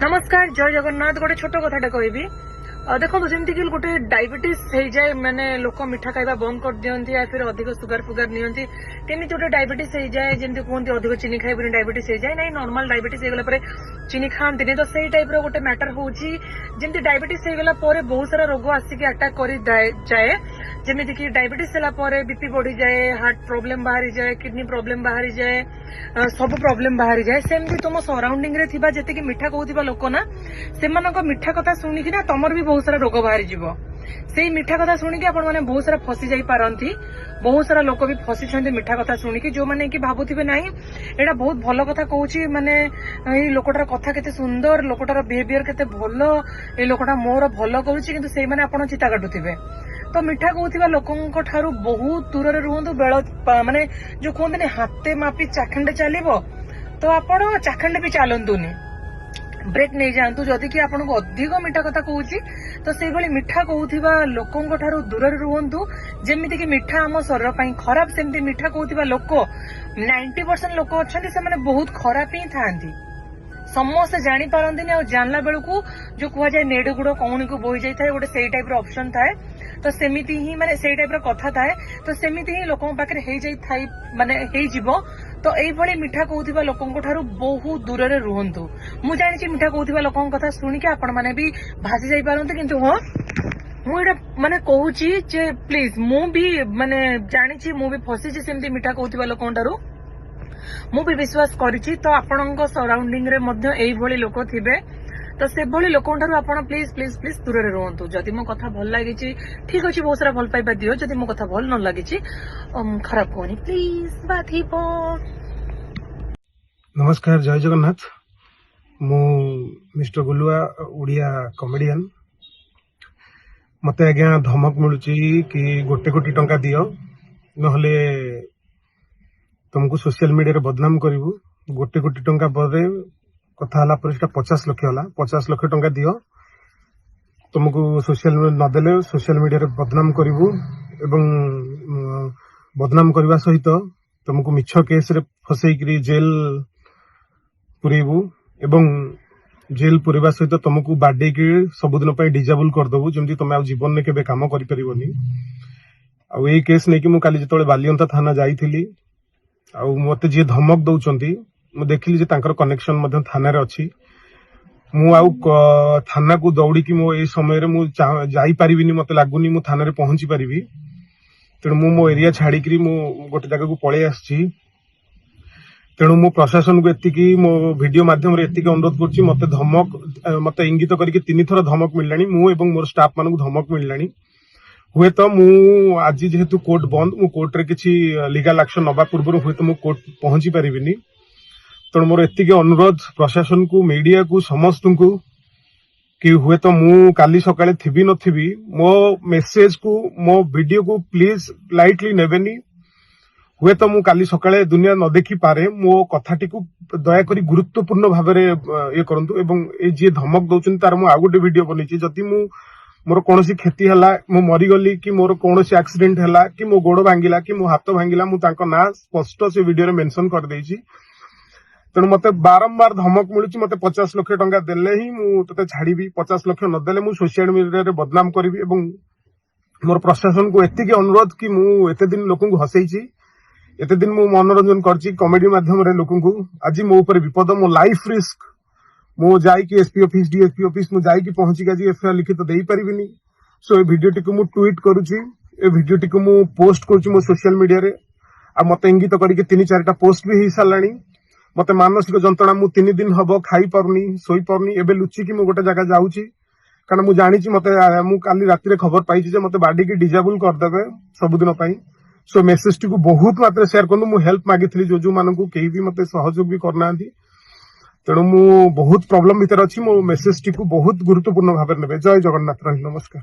नमस्कार जय जगन्नाथ गोटे छोट कथाटा कहबी देखो जमी कि गोटे डायबिटीज हो जाए माने लोक मिठा खाଇବା बंद कर दियंती या फिर अधिक सुगर फुगर नियंती केमी गोटे डायबिटीज हो जाए जमी कहते अधिक चीनी खाइबनी डायबिटीज हो जाए ना नॉर्मल डायबिटीज हो गला चीनी खाती तो सही टाइप गोटे मैटर होची जमी डायबिटीज हो गला बहुत सारा रोग आसिक अटैक कर जाए जमीती कि डायबिटीज है बीपी बढ़ी जाए हार्ट प्रोब्लेम बाहरी जाए किडनी प्रोब्लेम बाहरी जाए सब प्रोब्लेम बाहरी जाए सेमती तुम सराउंडिंग रे थिबा जति मिठा कहूथिबा लोक ना सेमानक मिठा कथा शुणिकी ना तमर भी बहुत सारा रोग बाहरी जीव से मिठा कथा शुणिकी आपण माने बहुत सारा फसी जाई पारंती बहुत सारा लोक भी फसी मिठा कथा शुणिकी जो माने कि भाबुथिबे नाही एटा बहुत भलो कथा कहूची माने ए लोकटार कथा केते सुंदर लोकटार बिहेवियर केते भलो ए लोकटा मोर भलो करूची किंतु सेई माने आपण चिता काटुथिबे तो मिठा कहूथिबा लोकंक ठारू बहुत दूर रे रुहंतु बेळ माने जो कहंतने हाथे मापी चाखंडे चलिबो तो आपण चाखंडे भी चलंतुनी ब्रेक नहीं जातु जदि कि आपन को अधिक मिठा कथा कहूची तो से भली मिठा कहूथिबा लोकंक ठारू दूर रे रुहंतु जेमिति कि मिठा हम शरीर पई खराब सेमति मिठा कहूथिबा लोक 90% लोक अछंती से माने बहुत खराब ही थांती समस्त जानी पारंती आ जानला बेलू जो कह जाए नेड़ गुड़ कौन को बोही जाए गोटे से टाइप ऑप्शन थाए तो सेमिति ही माने से टाइप कथा थाए तो सेमिति ही लोक पाखे हो जाए माने तो यही मिठा कहूथिबा लोकंक ठारू बहुत दूर रे रुहंतु मु जानि मिठा कहूथिबा लोकंक कथा शुनिके आपण माने भी भासी जाई पारंतु किंतु हाँ मुझे माने कहूची जे प्लीज मु भी माने जानि मु भी फसी सेमती मिठा कहूथिबा लोकंक ठारू मु भी विश्वास करिछि तो आपणक सराउंडिंग रे मध्य एई भली लोक थिबे तो से भली लोकन ठारू आपण प्लीज प्लीज प्लीज दूर रे रहंतु जदि मो कथा भल लागिछि ठीक अछि बहुत सारा भल पाइबा दियो जदि मो कथा भल न लागिछि खराब कोनी प्लीज बात ही पो। नमस्कार जय जगन्नाथ मु मिस्टर गुलुआ उड़िया कॉमेडियन मते आज्ञा धमक मिलुछि कि 1 कोटी टंका दियो नहले तुमको सोशल मीडिया रे बदनाम करिवु 1 कोटी टंका पर कथा हला पर 50 लाख होला 50 लाख टंका दियो तुमको सोशल नदेले सोशल मीडिया रे बदनाम करिवु एवं बदनाम करबा सहित तुमको मिछ केस रे फसई करी जेल पुरेबु एवं जेल पुरेबा सहित तुमको बाडे के सबुदिन पई डिजेबल कर दबु जेमति तुम आ जीवन में केबे काम करि परिबोनी आ ए केस नै कि मु काली जतोले बालियंता थाना जाईथिली आ मते जे धमक दउचंती मु देखिली जे तांकर कनेक्शन मध्य थाना रे अछि मु आउ थाना को दौड़ी कि मो ए समय रे मु जाई परिबिनी मते लागुनी मु थाना रे पहुंची परिबी तेणु मु मो एरिया छाड़ी करी मु गोटे जगह को पळे आछि तेणु मु प्रशासन को एतिकी मो वीडियो माध्यम रे एतिकी अनुरोध करछि मते धमक मते इंगित करके 3 थर धमक मिललानी मु एवं मोर स्टाफ मानकु धमक मिललानी हुए तो मु आज जेहेतु कोर्ट बंद मु कोर्ट रे किछि लीगल एक्शन नबा पूर्व हुए तो मु कोर्ट पहुंची परिबिनी तेणु मोर एतिकी अनुरोध प्रशासन को मीडिया को समस्त को कि हुए तो मु काली सकाळे थिबी नथिबी मो मेसेज को मो वीडियो को प्लीज लाइटली नेबेनी हुए तो मु काली सकाळे दुनिया न देखि पारे मो कथाटी को दया करी गुरुत्वपूर्ण भाव रे ये करंतु एवं ए जे धमक दउछन तार मु आ गोटे वीडियो बनेछि जति मु मोर कोनोसी क्षति हला मु मरी गली कि मोर कोनोसी एक्सीडेंट हला कि मो गोड़ भांगिला कि मो हाथ भांगिला मु तांको ना स्पष्ट से वीडियो रे मेंशन कर देछि तेणु मते बारंबार धमक मिलुछि मते 50 लाख टंका देले ही मु तते छाड़ीबी 50 लाख न देले मु सोशल मीडिया रे बदनाम करिवि एवं मोर प्रशासन को एतिके अनुरोध कि मु एते दिन लोकन को हसैछि एते दिन मु मनोरंजन करछि कॉमेडी माध्यम रे लोकन को आज मो ऊपर विपद मो लाइफ रिस्क मु जाई कि एसपी ऑफिस डीएसपी ऑफिस मु जाई कि पहुंची के आज एफआईआर लिखित देई परिबिनी सो ए वीडियो टिको मु ट्वीट करूछि ए वीडियो टिको मु पोस्ट करूछि मो सोशल मीडिया रे आ मते इंगित करी के 3-4टा पोस्ट भी ही सालानी मते मानसिक जंत्रणा मु 3 दिन हबो खाई परनी सोई परनी एबे लुचि कि मु गोटे जगह जाउछि कारण मु जानि छि मते मु काली राती रे खबर पाइछि जे मते बाडी की डिजेबल कर देबे सब दिन पई सो मेसेज टी को बहुत मात्रा शेयर करनु मु हेल्प मागिथली जो मानकु केही भी मते सहयोग भी करनांती तेणु मु बहुत प्रॉब्लम भीतर अछि मो मेसेज टी को बहुत गुरुत्वपूर्ण भाव नेबे जय जगन्नाथ रही नमस्कार।